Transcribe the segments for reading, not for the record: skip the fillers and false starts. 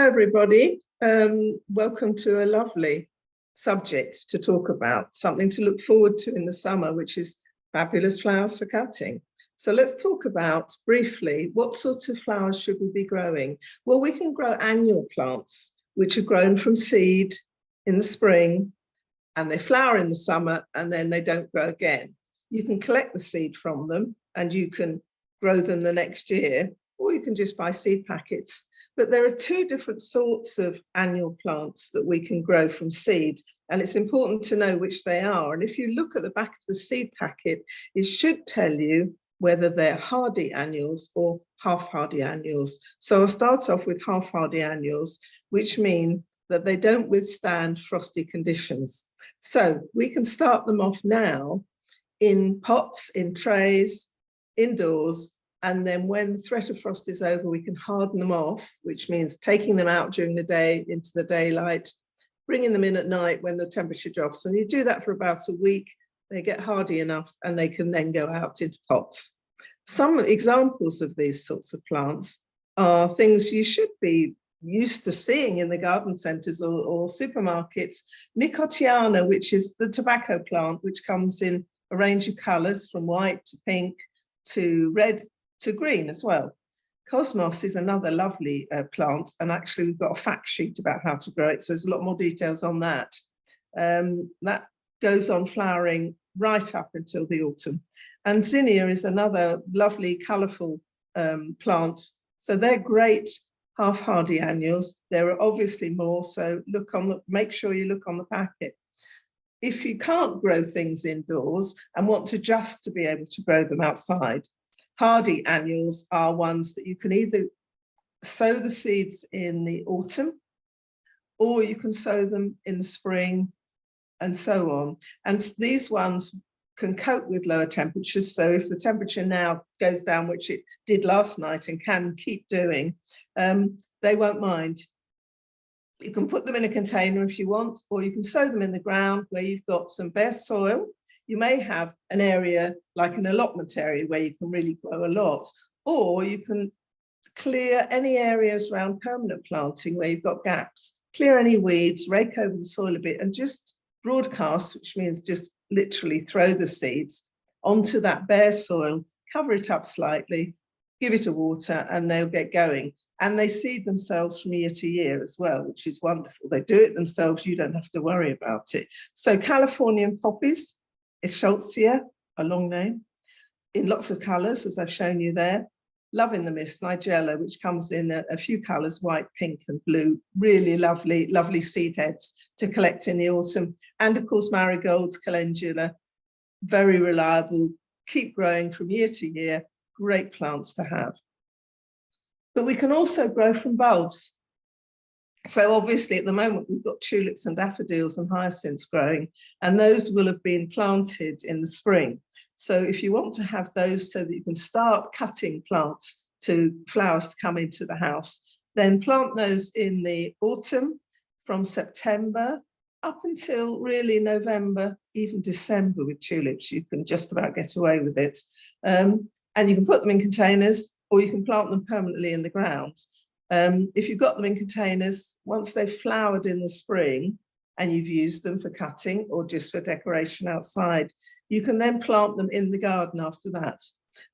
everybody. Welcome to a lovely subject to talk about, something to look forward to in the summer, which is fabulous flowers for cutting. So let's talk about briefly, what sorts of flowers should we be growing? Well, we can grow annual plants, which are grown from seed in the spring, and they flower in the summer, and then they don't grow again. You can collect the seed from them, and you can grow them the next year, or you can just buy seed packets. But there are two different sorts of annual plants that we can grow from seed, and it's important to know which they are. And if you look at the back of the seed packet, it should tell you whether they're hardy annuals or half-hardy annuals. So I'll start off with half-hardy annuals, which mean that they don't withstand frosty conditions. So we can start them off now in pots, in trays, indoors, and then when the threat of frost is over, we can harden them off, which means taking them out during the day into the daylight, bringing them in at night when the temperature drops. And you do that for about a week, they get hardy enough and they can then go out into pots. Some examples of these sorts of plants are things you should be used to seeing in the garden centres or supermarkets. Nicotiana, which is the tobacco plant, which comes in a range of colours from white to pink to red to green as well. Cosmos is another lovely plant, and actually we've got a fact sheet about how to grow it, so there's a lot more details on that. That goes on flowering right up until the autumn. And zinnia is another lovely colourful plant, so they're great half-hardy annuals. There are obviously more, so make sure you look on the packet. If you can't grow things indoors and want to be able to grow them outside, hardy annuals are ones that you can either sow the seeds in the autumn, or you can sow them in the spring, and so on. And these ones can cope with lower temperatures. So if the temperature now goes down, which it did last night and can keep doing, they won't mind. You can put them in a container if you want, or you can sow them in the ground where you've got some bare soil. You may have an area like an allotment area where you can really grow a lot, or you can clear any areas around permanent planting where you've got gaps, clear any weeds, rake over the soil a bit, and just broadcast, which means just literally throw the seeds onto that bare soil, cover it up slightly, give it a water, and they'll get going. And they seed themselves from year to year as well, which is wonderful. They do it themselves, you don't have to worry about it. So Californian poppies is Schultzia, a long name, in lots of colours, as I've shown you there. Love in the Mist, Nigella, which comes in a few colours, white, pink and blue. Really lovely, lovely seed heads to collect in the autumn. And of course, marigolds, calendula, very reliable, keep growing from year to year, great plants to have. But we can also grow from bulbs. So obviously at the moment we've got tulips and daffodils and hyacinths growing, and those will have been planted in the spring. So if you want to have those so that you can start cutting flowers to come into the house, then plant those in the autumn from September up until really November, even December with tulips. You can just about get away with it. And you can put them in containers, or you can plant them permanently in the ground. If you've got them in containers, once they've flowered in the spring and you've used them for cutting or just for decoration outside, you can then plant them in the garden after that.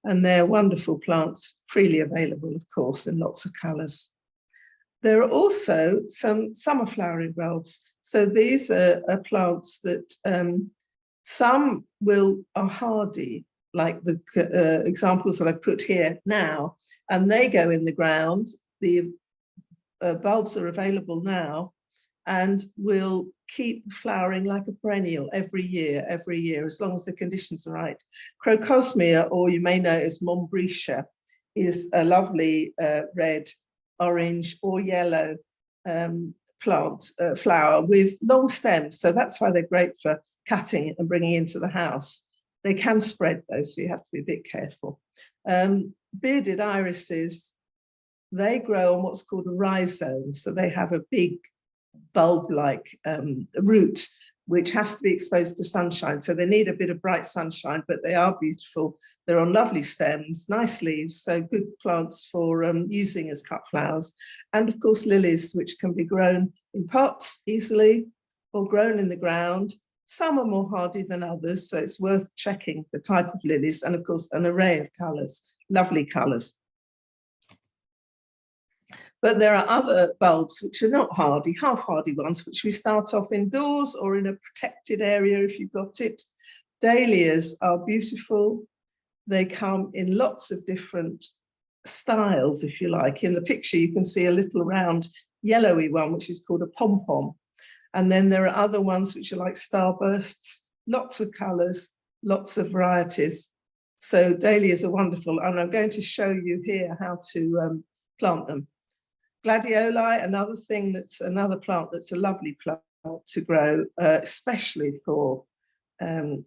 And they're wonderful plants, freely available, of course, in lots of colours. There are also some summer flowering bulbs. So these are plants that some are hardy, like the examples that I put here now, and they go in the ground. The bulbs are available now and will keep flowering like a perennial every year, as long as the conditions are right. Crocosmia, or you may know it as Montbretia, is a lovely red, orange or yellow flower with long stems. So that's why they're great for cutting and bringing into the house. They can spread though, so you have to be a bit careful. Bearded irises, they grow on what's called a rhizome. So they have a big bulb-like root which has to be exposed to sunshine. So they need a bit of bright sunshine, but they are beautiful. They're on lovely stems, nice leaves, so good plants for using as cut flowers. And of course, lilies, which can be grown in pots easily or grown in the ground. Some are more hardy than others, so it's worth checking the type of lilies, and of course, an array of colours, lovely colours. But there are other bulbs which are not hardy, half-hardy ones, which we start off indoors or in a protected area if you've got it. Dahlias are beautiful. They come in lots of different styles, if you like. In the picture, you can see a little round yellowy one, which is called a pom-pom. And then there are other ones which are like starbursts, lots of colours, lots of varieties. So dahlias are wonderful. And I'm going to show you here how to plant them. Gladioli, another plant that's a lovely plant to grow, especially for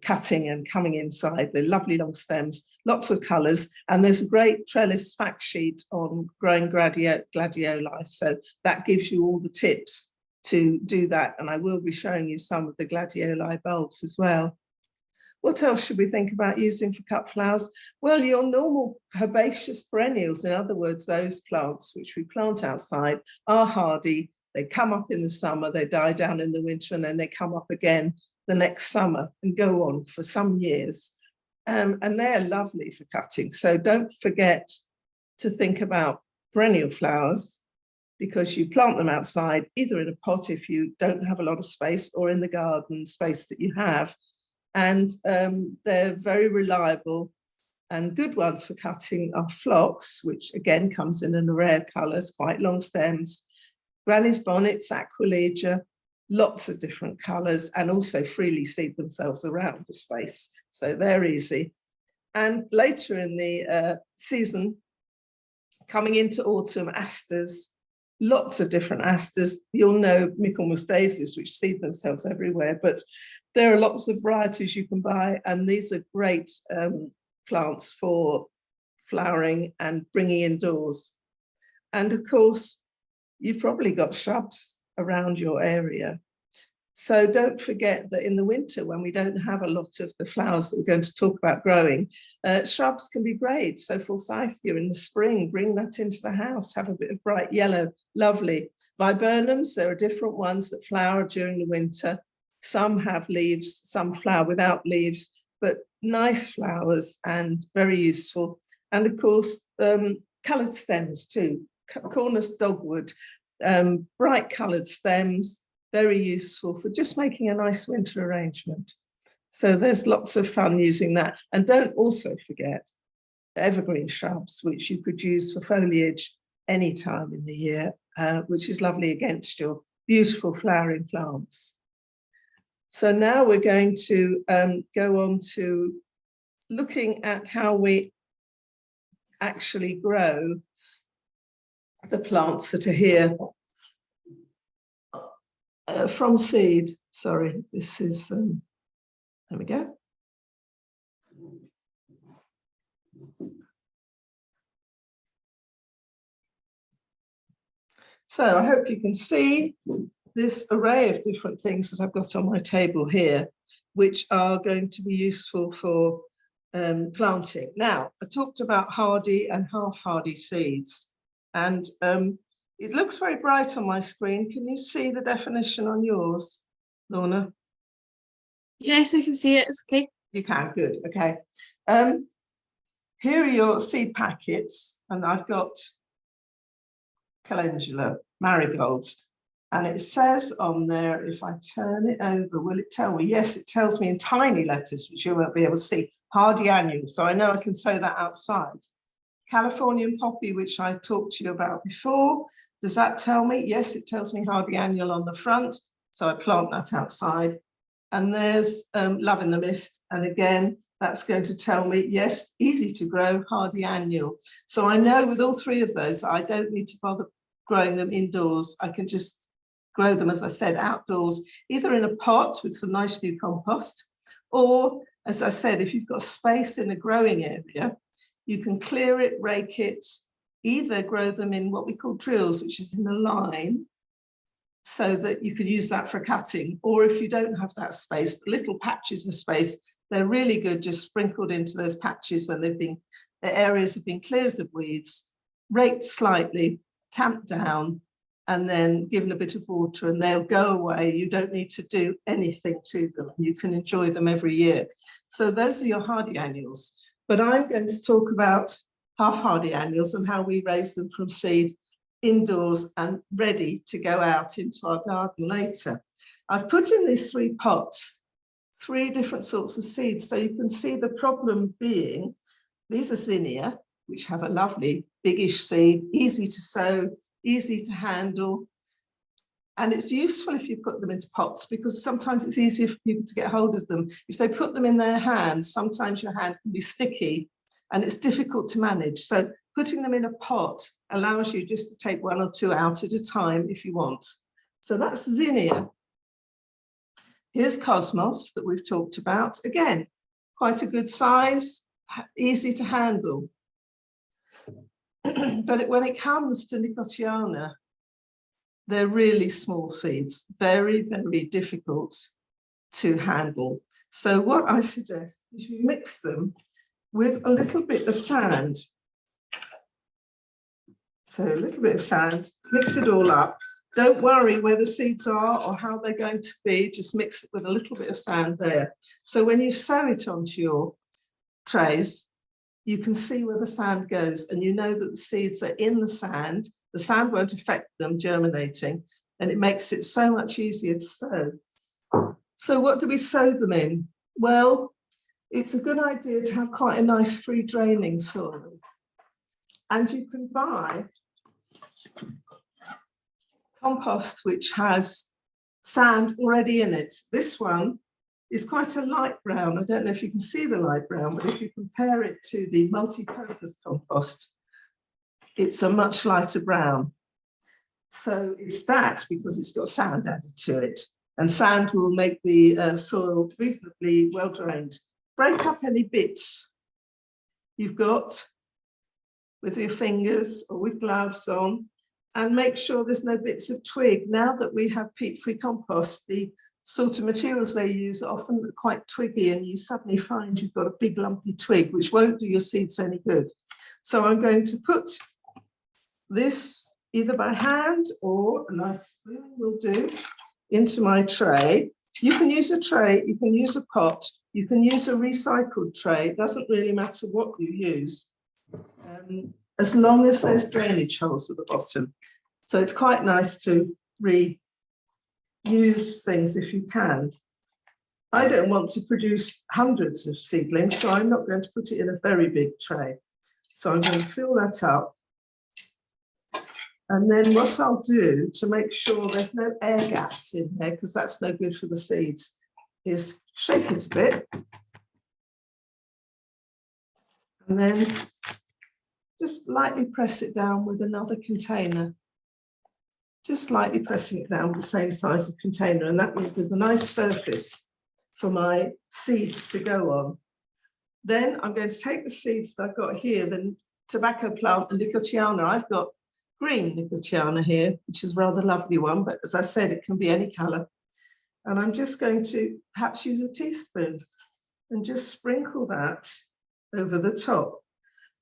cutting and coming inside. They're lovely long stems, lots of colours, and there's a great trellis fact sheet on growing gladioli. So that gives you all the tips to do that, and I will be showing you some of the gladioli bulbs as well. What else should we think about using for cut flowers? Well, your normal herbaceous perennials, in other words, those plants which we plant outside, are hardy. They come up in the summer, they die down in the winter, and then they come up again the next summer and go on for some years. And they're lovely for cutting. So don't forget to think about perennial flowers, because you plant them outside, either in a pot if you don't have a lot of space, or in the garden space that you have. And they're very reliable, and good ones for cutting are phlox, which again comes in an array of colours, quite long stems, granny's bonnets, aquilegia, lots of different colours, and also freely seed themselves around the space. So they're easy. And later in the season, coming into autumn, asters, lots of different asters. You'll know Michaelmas daisies, which seed themselves everywhere, but there are lots of varieties you can buy, and these are great plants for flowering and bringing indoors. And of course, you've probably got shrubs around your area. So don't forget that in the winter, when we don't have a lot of the flowers that we're going to talk about growing, shrubs can be great. So forsythia in the spring, bring that into the house, have a bit of bright yellow, lovely. Viburnums, there are different ones that flower during the winter. Some have leaves, some flower without leaves, but nice flowers and very useful. And of course, coloured stems too, Cornus dogwood, bright coloured stems, very useful for just making a nice winter arrangement. So there's lots of fun using that. And don't also forget evergreen shrubs, which you could use for foliage any time in the year, which is lovely against your beautiful flowering plants. So now we're going to go on to looking at how we actually grow the plants that are here from seed. Sorry, this is, there we go. So I hope you can see this array of different things that I've got on my table here, which are going to be useful for planting. Now, I talked about hardy and half-hardy seeds, and it looks very bright on my screen. Can you see the definition on yours, Lorna? Yes, I can see it. It's okay. You can, good, okay. Here are your seed packets, and I've got calendula, marigolds. And it says on there, if I turn it over, will it tell me? Yes, it tells me in tiny letters, which you won't be able to see, hardy annual. So I know I can sow that outside. Californian poppy, which I talked to you about before. Does that tell me? Yes, it tells me hardy annual on the front. So I plant that outside. And there's love in the mist. And again, that's going to tell me, yes, easy to grow, hardy annual. So I know with all three of those, I don't need to bother growing them indoors. I can just grow them, as I said, outdoors, either in a pot with some nice new compost, or, as I said, if you've got space in a growing area, you can clear it, rake it, either grow them in what we call drills, which is in a line, so that you can use that for cutting. Or if you don't have that space, little patches of space, they're really good just sprinkled into those patches when they've been, the areas have been cleared of weeds, raked slightly, tamped down, and then given a bit of water, and they'll go away. You don't need to do anything to them. You can enjoy them every year. So those are your hardy annuals. But I'm going to talk about half hardy annuals and how we raise them from seed indoors and ready to go out into our garden later. I've put in these 3 pots, 3 different sorts of seeds. So you can see the problem being, these are zinnia, which have a lovely biggish seed, easy to sow, easy to handle. And it's useful if you put them into pots, because sometimes it's easier for people to get hold of them. If they put them in their hands, sometimes your hand can be sticky and it's difficult to manage. So putting them in a pot allows you just to take 1 or 2 out at a time if you want. So that's zinnia. Here's cosmos that we've talked about. Again, quite a good size, easy to handle. But when it comes to nicotiana, they're really small seeds, very, very difficult to handle. So what I suggest is you mix them with a little bit of sand. So a little bit of sand, mix it all up. Don't worry where the seeds are or how they're going to be, just mix it with a little bit of sand there. So when you sow it onto your trays, you can see where the sand goes, and you know that the seeds are in the sand. The sand won't affect them germinating, and it makes it so much easier to sow. So what do we sow them in? Well, it's a good idea to have quite a nice free draining soil. And you can buy compost which has sand already in it. This one is quite a light brown. I don't know if you can see the light brown, but if you compare it to the multi-purpose compost, it's a much lighter brown. So it's that because it's got sand added to it, and sand will make the soil reasonably well drained. Break up any bits you've got with your fingers or with gloves on, and make sure there's no bits of twig. Now that we have peat-free compost, the sort of materials they use are often quite twiggy, and you suddenly find you've got a big lumpy twig, which won't do your seeds any good. So I'm going to put this either by hand or a nice spoon will do into my tray. You can use a tray, you can use a pot, you can use a recycled tray. It doesn't really matter what you use, as long as there's drainage holes at the bottom. So it's quite nice to use things if you can. I don't want to produce hundreds of seedlings, so I'm not going to put it in a very big tray. So I'm going to fill that up. And then what I'll do to make sure there's no air gaps in there, because that's no good for the seeds, is shake it a bit. And then just lightly press it down with another container. Just lightly pressing it down with the same size of container, and that means there's a nice surface for my seeds to go on. Then I'm going to take the seeds that I've got here, the tobacco plant and nicotiana. I've got green nicotiana here, which is a rather lovely one, but as I said, it can be any colour. And I'm just going to perhaps use a teaspoon and just sprinkle that over the top.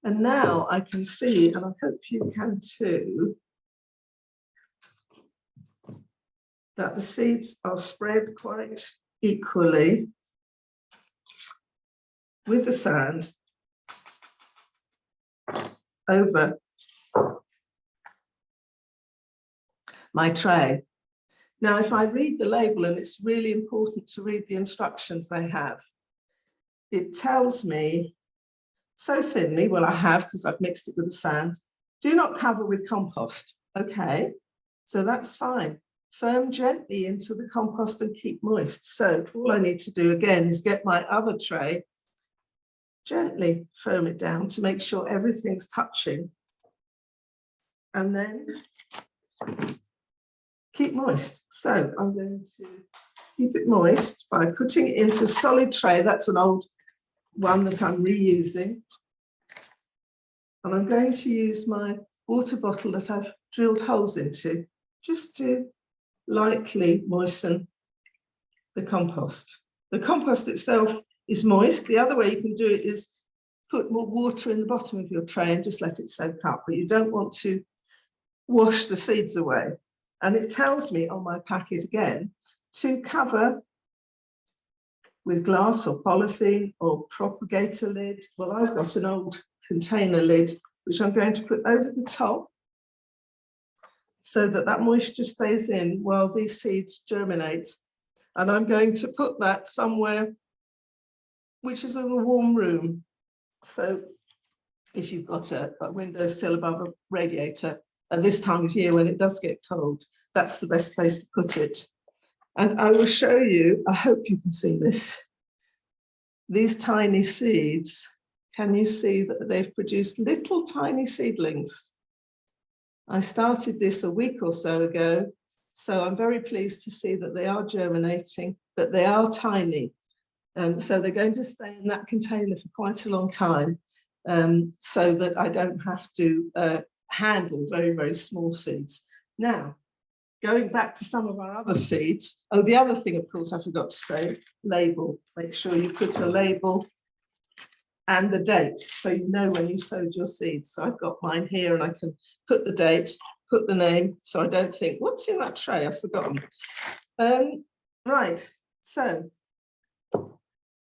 And now I can see, and I hope you can too, that the seeds are spread quite equally with the sand over my tray. Now, if I read the label, and it's really important to read the instructions they have, it tells me so thinly, well, I have because I've mixed it with the sand, do not cover with compost. Okay, so that's fine. Firm gently into the compost and keep moist. So all I need to do again is get my other tray, gently firm it down to make sure everything's touching, and then keep moist. So I'm going to keep it moist by putting it into a solid tray. That's an old one that I'm reusing. And I'm going to use my water bottle that I've drilled holes into just to lightly moisten the compost. The compost itself is moist. The other way you can do it is put more water in the bottom of your tray and just let it soak up, but you don't want to wash the seeds away. And it tells me on my packet again to cover with glass or polythene or propagator lid. Well, I've got an old container lid, which I'm going to put over the top so that that moisture stays in while these seeds germinate. And I'm going to put that somewhere which is in a warm room. So if you've got a windowsill above a radiator, at this time of year when it does get cold, that's the best place to put it. And I will show you, I hope you can see this, these tiny seeds. Can you see that they've produced little tiny seedlings? I started this a week or so ago, so I'm very pleased to see that they are germinating, but they are tiny. So they're going to stay in that container for quite a long time, so that I don't have to handle very, very small seeds. Now, going back to some of our other seeds, oh, the other thing, of course, I forgot to say, label. Make sure you put a label and the date, so you know when you sowed your seeds. So I've got mine here and I can put the date, put the name, so I don't think, what's in that tray? I've forgotten. Right, so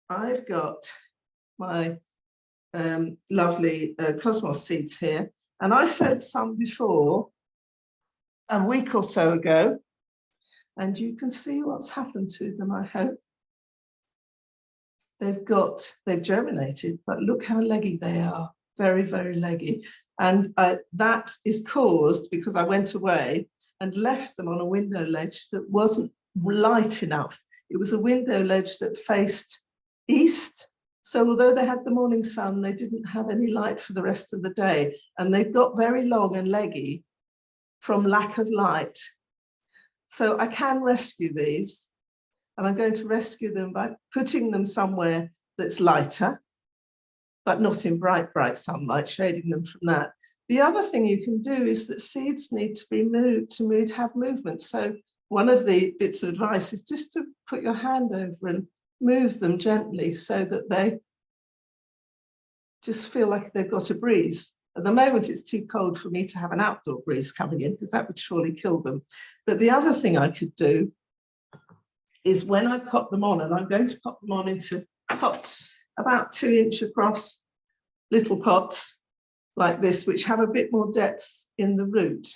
I've got my lovely cosmos seeds here, and I sowed some before a week or so ago, and you can see what's happened to them, I hope. They've germinated, but look how leggy they are, very, very leggy. And that is caused because I went away and left them on a window ledge that wasn't light enough. It was a window ledge that faced east. So although they had the morning sun, they didn't have any light for the rest of the day. And they've got very long and leggy from lack of light. So I can rescue these. And I'm going to rescue them by putting them somewhere that's lighter, but not in bright, bright sunlight, shading them from that. The other thing you can do is that seeds need to be moved to have movement. So one of the bits of advice is just to put your hand over and move them gently so that they just feel like they've got a breeze. At the moment, it's too cold for me to have an outdoor breeze coming in because that would surely kill them. But the other thing I could do is when I pop them on, and I'm going to pop them on into pots about 2 inch across, little pots like this, which have a bit more depth in the root.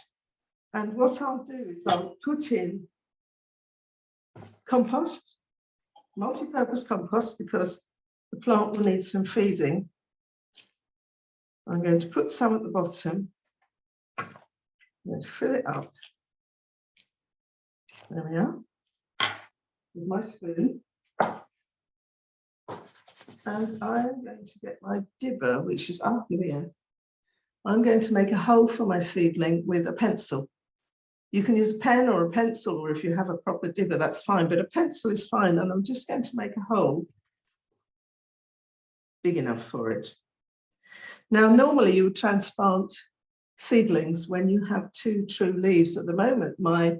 And what I'll do is I'll put in compost, multi-purpose compost, because the plant will need some feeding. I'm going to put some at the bottom. I'm going to fill it up. There we are. With my spoon, and I'm going to get my dibber, which is up here. I'm going to make a hole for my seedling with a pencil. You can use a pen or a pencil, or if you have a proper dibber, that's fine, but a pencil is fine. And I'm just going to make a hole big enough for it. Now, normally you would transplant seedlings when you have 2 true leaves. At the moment, my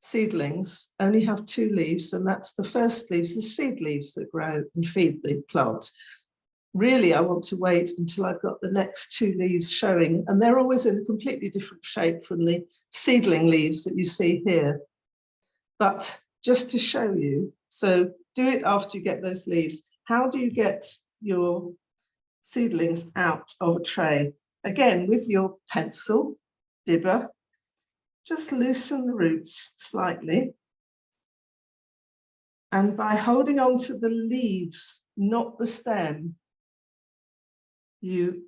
seedlings only have 2 leaves, and that's the first leaves, the seed leaves that grow and feed the plant. Really, I want to wait until I've got the next 2 leaves showing, and they're always in a completely different shape from the seedling leaves that you see here. But just to show you, so do it after you get those leaves. How do you get your seedlings out of a tray? Again, with your pencil, dibber, just loosen the roots slightly. And by holding on to the leaves, not the stem, you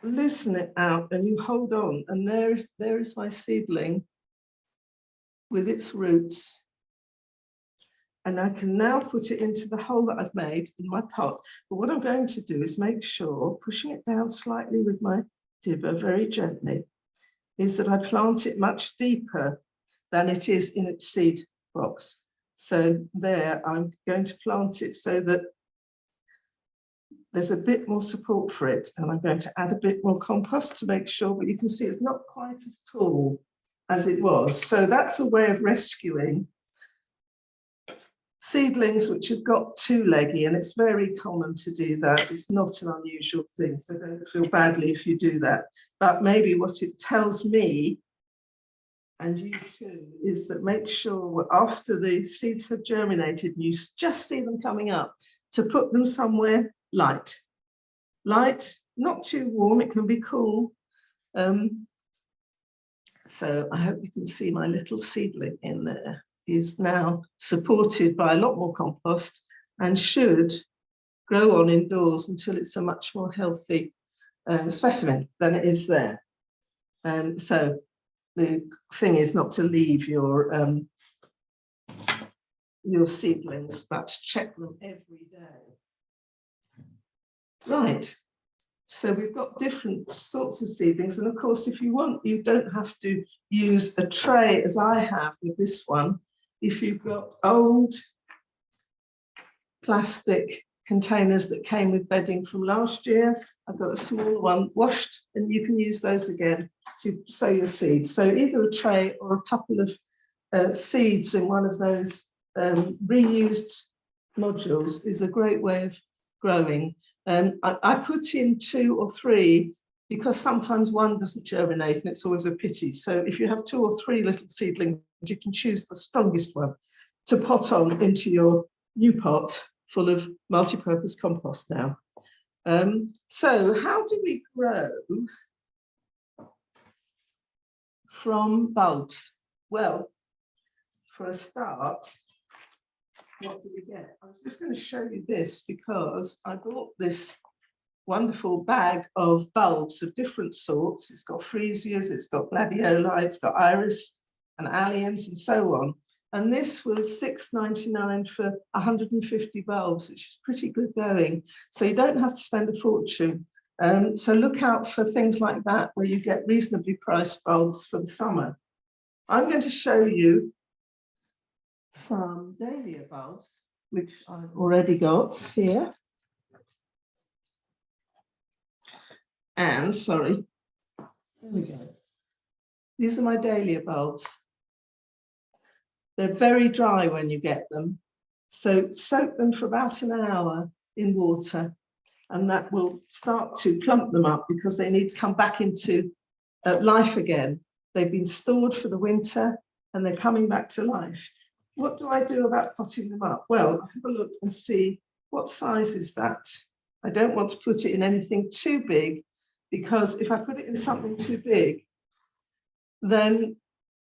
loosen it out and you hold on. And there is my seedling with its roots. And I can now put it into the hole that I've made in my pot. But what I'm going to do is make sure, pushing it down slightly with my dibber very gently, is that I plant it much deeper than it is in its seed box. So there, I'm going to plant it so that there's a bit more support for it. And I'm going to add a bit more compost to make sure, but you can see it's not quite as tall as it was. So that's a way of rescuing seedlings which have got too leggy, and it's very common to do that. It's not an unusual thing, so don't feel badly if you do that. But maybe what it tells me, and you too, is that make sure after the seeds have germinated, you just see them coming up, to put them somewhere light. Light, not too warm, it can be cool. So I hope you can see my little seedling in there is now supported by a lot more compost and should grow on indoors until it's a much more healthy specimen than it is there. So the thing is not to leave your seedlings, but to check them every day. Right. So we've got different sorts of seedlings. And of course, if you want, you don't have to use a tray as I have with this one. If you've got old plastic containers that came with bedding from last year, I've got a smaller one washed, and you can use those again to sow your seeds. So either a tray or a couple of seeds in one of those reused modules is a great way of growing. I put in 2 or 3 because sometimes one doesn't germinate and it's always a pity. So if you have 2 or 3 little seedlings, you can choose the strongest one to pot on into your new pot full of multi-purpose compost now. So how do we grow from bulbs? Well, for a start, what do we get? I was just going to show you this because I bought this wonderful bag of bulbs of different sorts. It's got freesias, it's got gladioli, it's got iris and alliums and so on. And this was £6.99 for 150 bulbs, which is pretty good going. So you don't have to spend a fortune. So look out for things like that where you get reasonably priced bulbs for the summer. I'm going to show you some dahlia bulbs, which I've already got here. And sorry, there we go. These are my dahlia bulbs. They're very dry when you get them. So soak them for about an hour in water, and that will start to plump them up because they need to come back into life again. They've been stored for the winter and they're coming back to life. What do I do about potting them up? Well, have a look and see what size is that. I don't want to put it in anything too big, because if I put it in something too big, then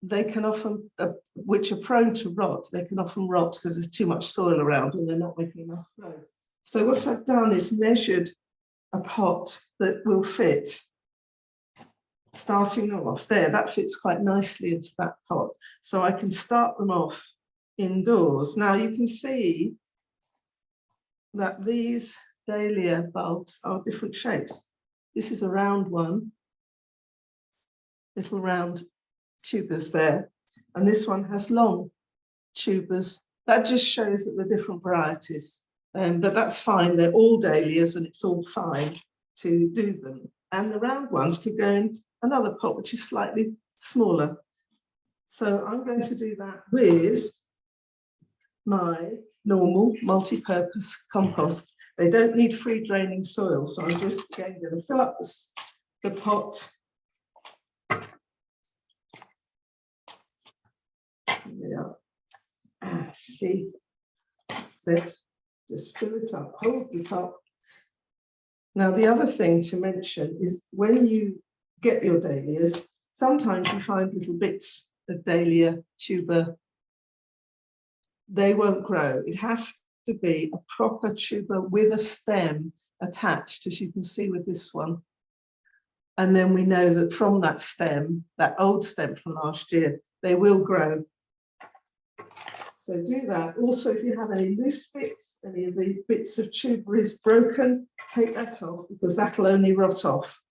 they can often, which are prone to rot, they can often rot because there's too much soil around and they're not making enough growth. So what I've done is measured a pot that will fit, starting off there. That fits quite nicely into that pot. So I can start them off indoors. Now you can see that these dahlia bulbs are different shapes. This is a round one, little round tubers there, and this one has long tubers. That just shows that they're different varieties, but that's fine. They're all dahlias and it's all fine to do them. And the round ones could go in another pot which is slightly smaller. So I'm going to do that with my normal multi-purpose compost. They don't need free draining soil, so I'm just again going to fill up the pot. There we are. And see, that's it. Just fill it up, hold the top. Now the other thing to mention is when you get your dahlias, sometimes you find little bits of dahlia tuber. They won't grow. It has to be a proper tuber with a stem attached, as you can see with this one. And then we know that from that stem, that old stem from last year, they will grow. So do that. Also, if you have any loose bits, any of the bits of tuber is broken, take that off because that'll only rot off.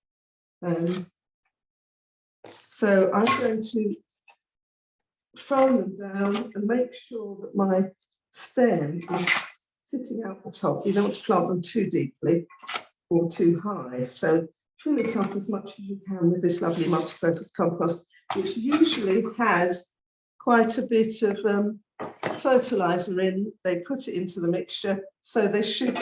So I'm going to fold them down and make sure that my stem is sitting out the top. You don't want to plant them too deeply or too high. So fill it up as much as you can with this lovely multi-purpose compost, which usually has quite a bit of fertilizer in. They put it into the mixture, so they should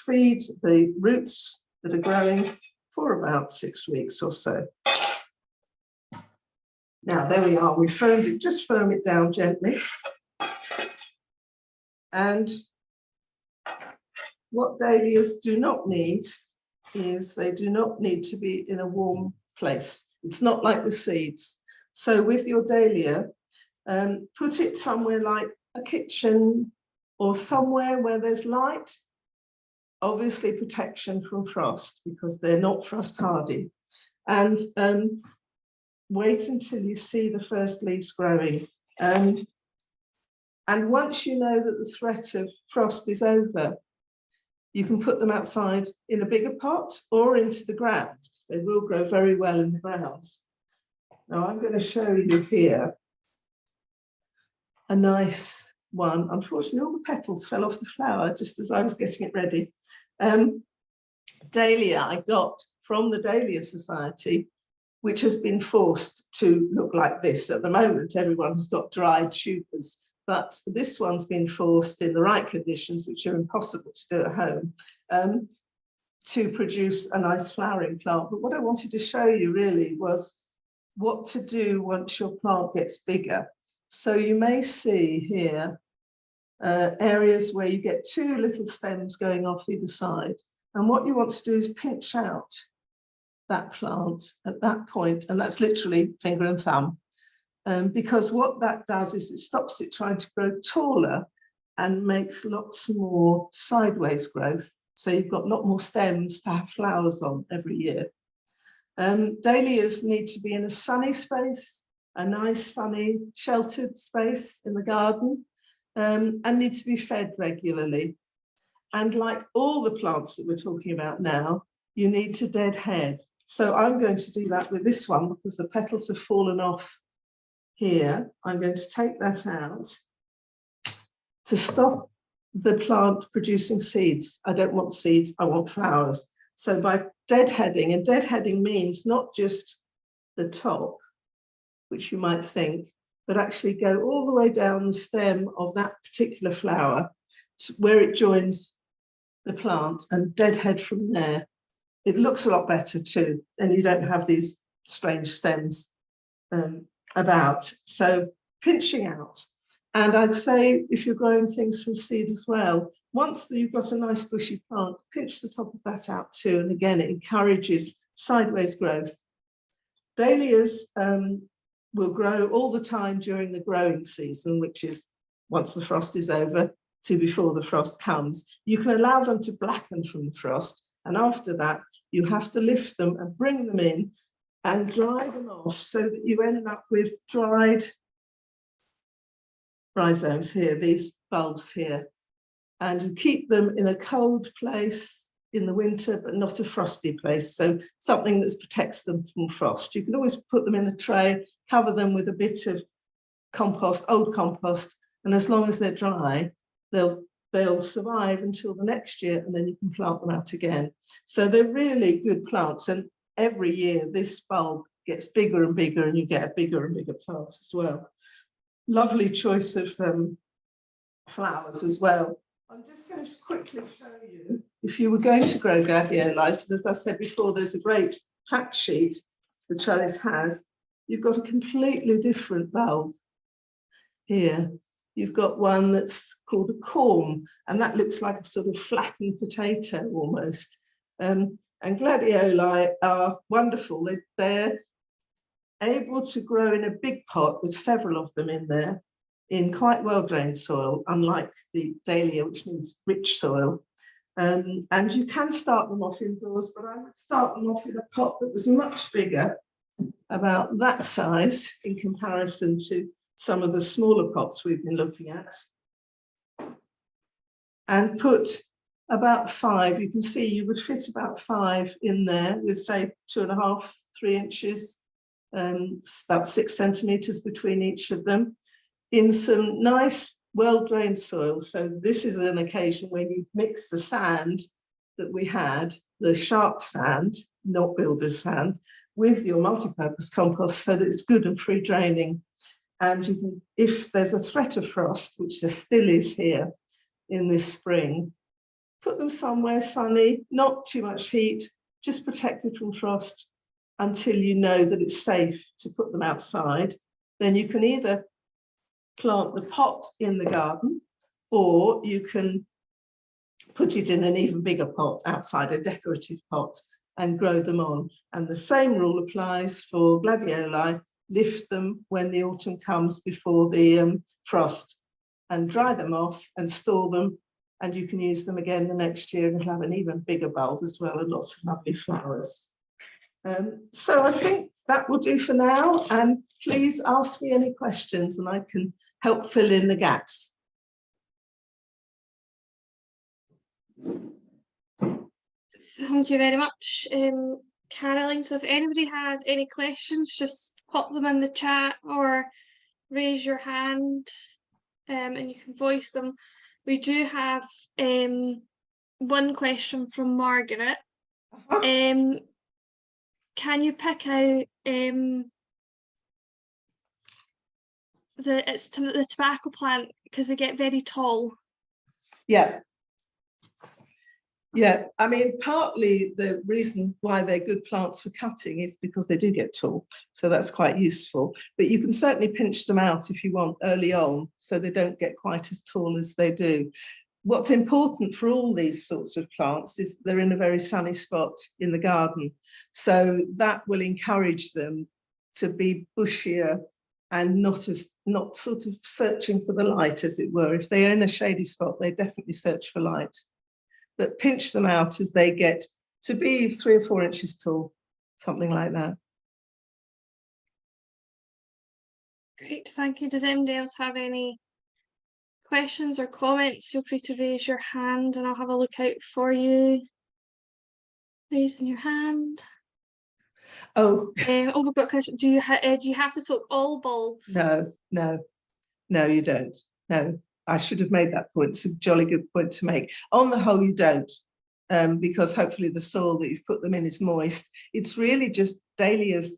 feed the roots that are growing for about 6 weeks or so. Now, there we are. We firmed it, just firm it down gently. And what dahlias do not need is they do not need to be in a warm place. It's not like the seeds. So with your dahlia, put it somewhere like a kitchen or somewhere where there's light, obviously protection from frost because they're not frost hardy. And wait until you see the first leaves growing. And once you know that the threat of frost is over, you can put them outside in a bigger pot or into the ground. They will grow very well in the ground. Now I'm going to show you here a nice one. Unfortunately, all the petals fell off the flower just as I was getting it ready. Dahlia I got from the Dahlia Society, which has been forced to look like this. At the moment, everyone has got dried tubers, but this one's been forced in the right conditions, which are impossible to do at home, to produce a nice flowering plant. But what I wanted to show you really was what to do once your plant gets bigger. So you may see here areas where you get 2 little stems going off either side. And what you want to do is pinch out that plant at that point, and that's literally finger and thumb. Because what that does is it stops it trying to grow taller and makes lots more sideways growth. So you've got a lot more stems to have flowers on every year. Dahlias need to be in a sunny space, a nice sunny sheltered space in the garden, and need to be fed regularly. And like all the plants that we're talking about now, you need to deadhead. So I'm going to do that with this one because the petals have fallen off here. I'm going to take that out to stop the plant producing seeds. I don't want seeds, I want flowers. So by deadheading, and deadheading means not just the top, which you might think, but actually go all the way down the stem of that particular flower to where it joins the plant and deadhead from there. It looks a lot better too, and you don't have these strange stems about. So pinching out. And I'd say if you're growing things from seed as well, once you've got a nice bushy plant, pinch the top of that out too. And again, it encourages sideways growth. Dahlias will grow all the time during the growing season, which is once the frost is over to before the frost comes. You can allow them to blacken from the frost. And after that, you have to lift them and bring them in and dry them off so that you end up with dried rhizomes here, these bulbs here. And you keep them in a cold place in the winter, but not a frosty place. So something that protects them from frost. You can always put them in a tray, cover them with a bit of compost, old compost, and as long as they're dry, they'll survive until the next year, and then you can plant them out again. So they're really good plants, and every year this bulb gets bigger and bigger, and you get a bigger and bigger plant as well. Lovely choice of flowers as well. I'm just going to quickly show you, if you were going to grow gladiolus, and as I said before, there's a great fact sheet the trellis has. You've got a completely different bulb here. You've got one that's called a corm, and that looks like a sort of flattened potato almost. And gladioli are wonderful. They're able to grow in a big pot with several of them in there in quite well-drained soil, unlike the dahlia, which needs rich soil. And you can start them off indoors, but I would start them off in a pot that was much bigger, about that size in comparison to some of the smaller pots we've been looking at, and put about 5. You can see you would fit about 5 in there with, say, 2.5, 3 inches, about 6 centimeters between each of them, in some nice, well-drained soil. So this is an occasion when you mix the sand that we had, the sharp sand, not builder's sand, with your multi-purpose compost so that it's good and free draining. And you can, if there's a threat of frost, which there still is here in this spring, put them somewhere sunny, not too much heat, just protected from frost until you know that it's safe to put them outside. Then you can either plant the pot in the garden, or you can put it in an even bigger pot outside, a decorative pot, and grow them on. And the same rule applies for gladioli. Lift them when the autumn comes before the frost, and dry them off and store them, and you can use them again the next year and have an even bigger bulb as well, and lots of lovely flowers. So I think that will do for now, and please ask me any questions and I can help fill in the gaps. Thank you very much, Caroline. So if anybody has any questions, just pop them in the chat or raise your hand, and you can voice them. We do have one question from Margaret. Can you pick out the tobacco plant, because they get very tall? Yes. Yeah, I mean, partly the reason why they're good plants for cutting is because they do get tall, so that's quite useful. But you can certainly pinch them out if you want early on, so they don't get quite as tall as they do. What's important for all these sorts of plants is they're in a very sunny spot in the garden, so that will encourage them to be bushier and not sort of searching for the light, as it were. If they're in a shady spot, they definitely search for light. But pinch them out as they get to be 3 or 4 inches tall, something like that. Great, thank you. Does anybody else have any questions or comments? Feel free to raise your hand and I'll have a look out for you. Raising your hand. Oh, we've got a question. Do you have to soak all bulbs? No, you don't. No. I should have made that point. It's a jolly good point to make. On the whole, you don't, because hopefully the soil that you've put them in is moist. It's really just dahlias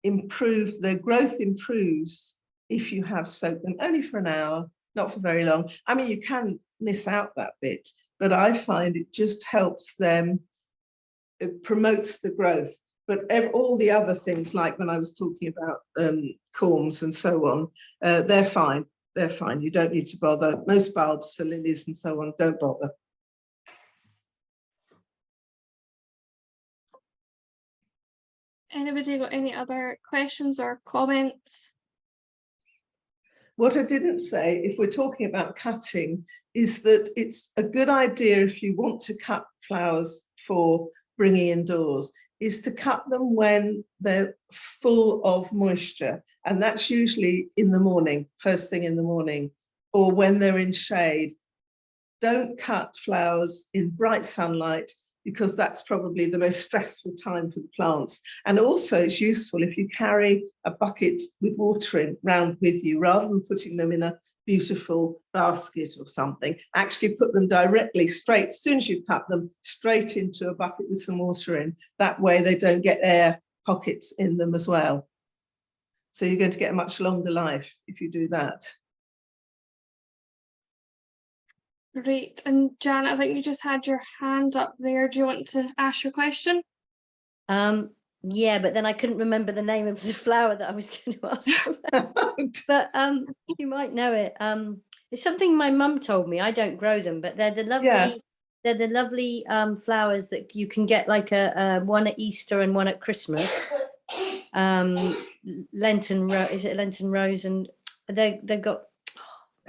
improve, their growth improves if you have soaked them only for an hour, not for very long. I mean, you can miss out that bit, but I find it just helps them, it promotes the growth. But all the other things, like when I was talking about corms and so on, they're fine. They're fine. You don't need to bother. Most bulbs for lilies and so on, don't bother. Anybody got any other questions or comments? What I didn't say, if we're talking about cutting, is that it's a good idea if you want to cut flowers for bringing indoors, is to cut them when they're full of moisture. And that's usually in the morning, first thing in the morning, or when they're in shade. Don't cut flowers in bright sunlight, because that's probably the most stressful time for the plants. And also it's useful if you carry a bucket with water in round with you, rather than putting them in a beautiful basket or something. Actually put them directly straight, as soon as you cut them, straight into a bucket with some water in. That way they don't get air pockets in them as well. So you're going to get a much longer life if you do that. Great. And Jan, I think you just had your hand up there. Do you want to ask your question? Yeah, but then I couldn't remember the name of the flower that I was going to ask. But you might know it. It's something my mum told me. I don't grow them, but they're the lovely, they're the lovely flowers that you can get, like a one at Easter and one at Christmas. Lenten rose, is it Lenten rose? And they've got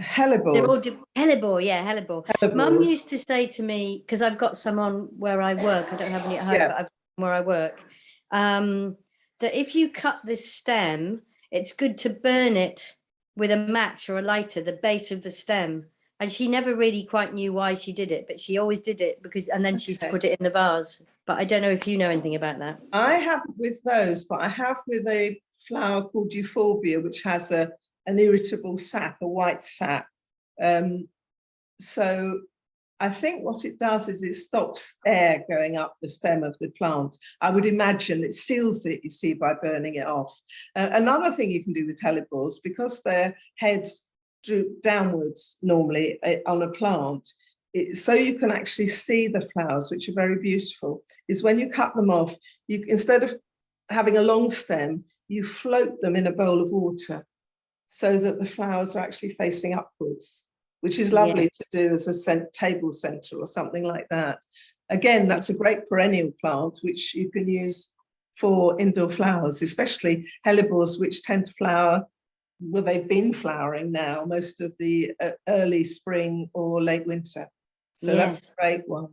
hellebores. Hellebore, yeah, hellebore. Mum used to say to me, because I've got some on where I work, I don't have any at home, but I've got some where I work, that if you cut this stem, it's good to burn it with a match or a lighter, the base of the stem. And she never really quite knew why she did it, but she always did it because, and then she used to put it in the vase. But I don't know if you know anything about that. I haven't with those, but I have with a flower called euphorbia, which has an irritable sap, a white sap. So I think what it does is it stops air going up the stem of the plant. I would imagine it seals it, you see, by burning it off. Another thing you can do with hellebores, because their heads droop downwards normally on a plant, so you can actually see the flowers, which are very beautiful, is when you cut them off, you, instead of having a long stem, you float them in a bowl of water so that the flowers are actually facing upwards, which is lovely to do as a table center or something like that. Again, that's a great perennial plant, which you can use for indoor flowers, especially hellebores, which tend to flower, well, they've been flowering now, most of the early spring or late winter. So that's a great one.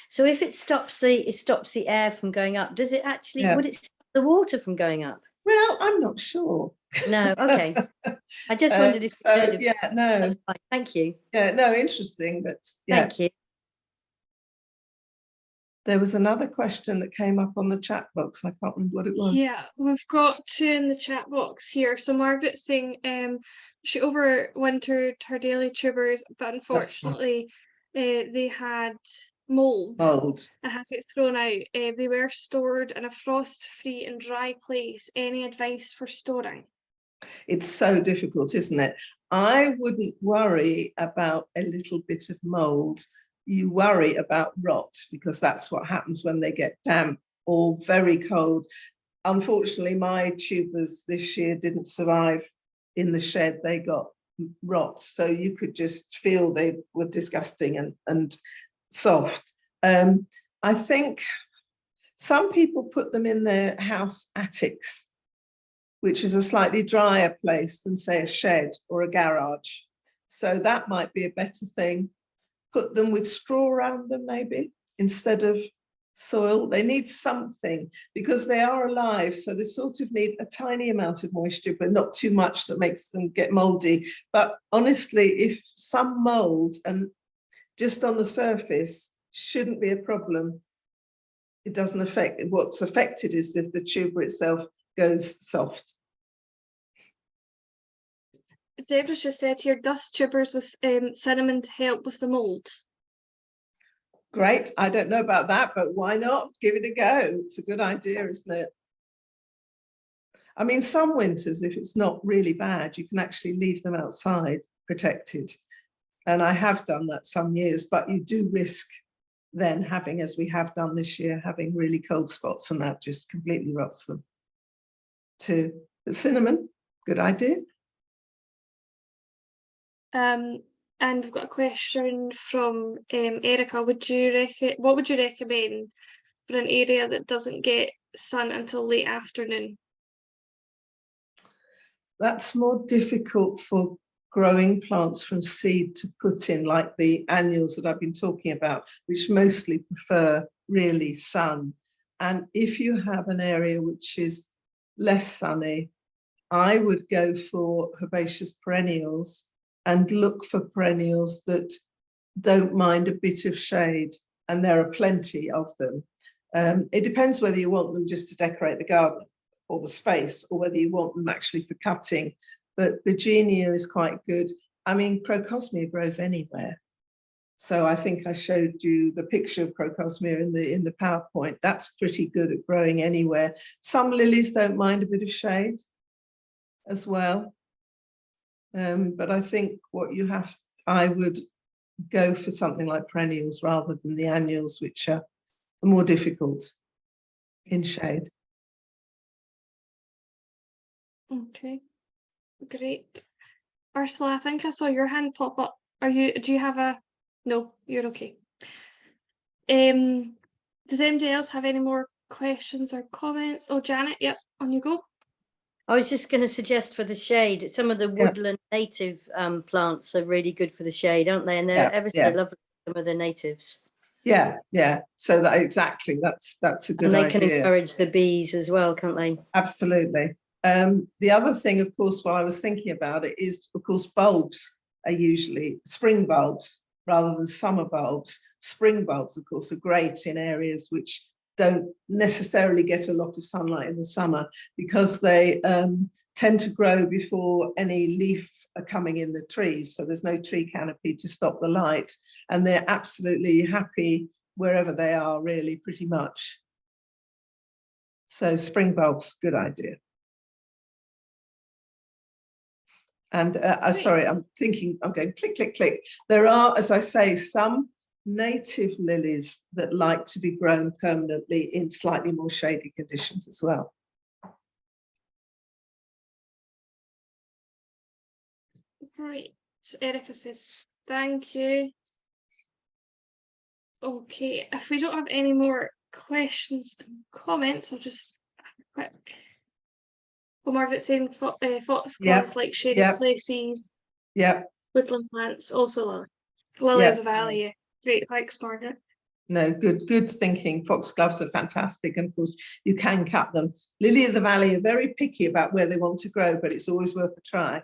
So if it stops the air from going up, does it actually, would it stop the water from going up? Well, I'm not sure. No, okay. I just wondered if so, yeah, no. That's fine. Thank you. Yeah, no, interesting, but yeah. Thank you. There was another question that came up on the chat box. I can't remember what it was. Yeah, we've got two in the chat box here. So Margaret's saying she overwintered her daily tubers, but unfortunately they had mold and had to get thrown out. They were stored in a frost-free and dry place. Any advice for storing? It's so difficult, isn't it? I wouldn't worry about a little bit of mold. You worry about rot, because that's what happens when they get damp or very cold. Unfortunately, my tubers this year didn't survive in the shed. They got rot, so you could just feel they were disgusting and soft. I think some people put them in their house attics, which is a slightly drier place than, say, a shed or a garage. So that might be a better thing. Put them with straw around them, maybe, instead of soil. They need something because they are alive. So they sort of need a tiny amount of moisture, but not too much that makes them get moldy. But honestly, if some mold and just on the surface shouldn't be a problem, it doesn't affect. What's affected is if the tuber itself goes soft. Deborah's just said here, dust tubers with cinnamon to help with the mold. Great. I don't know about that, but why not? Give it a go. It's a good idea, isn't it? I mean, some winters, if it's not really bad, you can actually leave them outside protected. And I have done that some years, but you do risk then having, as we have done this year, having really cold spots, and that just completely rots them too. But cinnamon, good idea. And we've got a question from Erica. What would you recommend for an area that doesn't get sun until late afternoon? That's more difficult for growing plants from seed to put in, like the annuals that I've been talking about, which mostly prefer really sun. And if you have an area which is less sunny, I would go for herbaceous perennials and look for perennials that don't mind a bit of shade, and there are plenty of them. It depends whether you want them just to decorate the garden or the space, or whether you want them actually for cutting. But Virginia is quite good. I mean, Crocosmia grows anywhere. So I think I showed you the picture of Crocosmia in the PowerPoint. That's pretty good at growing anywhere. Some lilies don't mind a bit of shade as well. But I think I would go for something like perennials rather than the annuals, which are more difficult in shade. Okay, great. Ursula, I think I saw your hand pop up. Do you have a, no, you're okay. Does anybody else have any more questions or comments? Oh, Janet, yep, on you go. I was just going to suggest for the shade, some of the woodland native plants are really good for the shade, aren't they? And they're ever so lovely, some of the natives. Yeah. So that's a good idea. And they can encourage the bees as well, can't they? Absolutely. The other thing, of course, while I was thinking about it, is, of course, bulbs are usually spring bulbs rather than summer bulbs. Spring bulbs, of course, are great in areas which don't necessarily get a lot of sunlight in the summer, because they tend to grow before any leaf are coming in the trees, so there's no tree canopy to stop the light, and they're absolutely happy wherever they are, really, pretty much. So spring bulbs, good idea. And sorry, I'm going click, click, click. There are, as I say, some native lilies that like to be grown permanently in slightly more shady conditions as well. Right, Erica says, thank you. Okay, if we don't have any more questions and comments, I'll just have a quick. Well, Margaret's saying foxgloves like shady places. Yeah. Woodland plants also lily of the valley. Yeah. Great, thanks, Margaret. No, good thinking. Foxgloves are fantastic, and of course you can cut them. Lily of the valley are very picky about where they want to grow, but it's always worth a try.